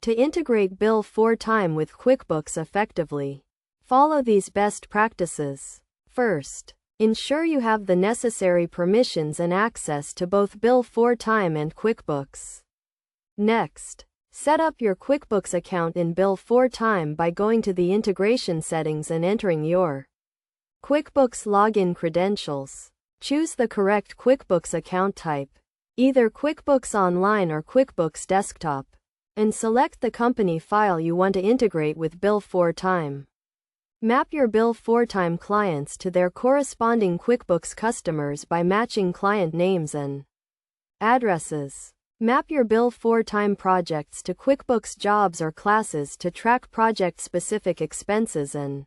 To integrate Bill4Time with QuickBooks effectively, follow these best practices. First, ensure you have the necessary permissions and access to both Bill4Time and QuickBooks. Next, set up your QuickBooks account in Bill4Time by going to the integration settings and entering your QuickBooks login credentials. Choose the correct QuickBooks account type, either QuickBooks Online or QuickBooks Desktop, and select the company file you want to integrate with Bill4Time. Map your Bill4Time clients to their corresponding QuickBooks customers by matching client names and addresses. Map your Bill4Time projects to QuickBooks jobs or classes to track project-specific expenses and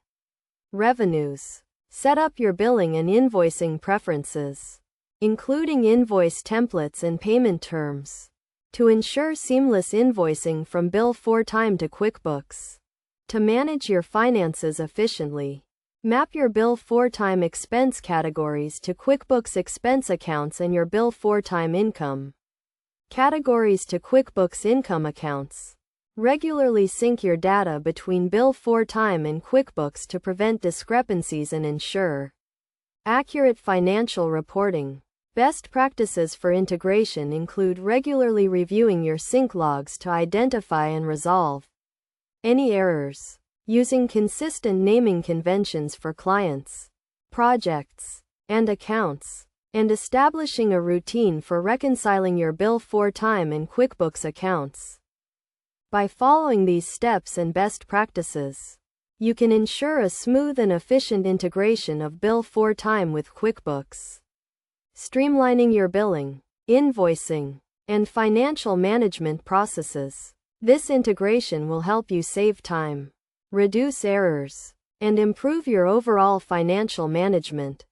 revenues. Set up your billing and invoicing preferences, including invoice templates and payment terms, to ensure seamless invoicing from Bill4Time to QuickBooks. To manage your finances efficiently, map your Bill4Time expense categories to QuickBooks expense accounts and your Bill4Time income categories to QuickBooks income accounts. Regularly sync your data between Bill4Time and QuickBooks to prevent discrepancies and ensure accurate financial reporting. Best practices for integration include regularly reviewing your sync logs to identify and resolve any errors, using consistent naming conventions for clients, projects, and accounts, and establishing a routine for reconciling your Bill4Time and QuickBooks accounts. By following these steps and best practices, you can ensure a smooth and efficient integration of Bill4Time with QuickBooks, streamlining your billing, invoicing, and financial management processes. This integration will help you save time, reduce errors, and improve your overall financial management.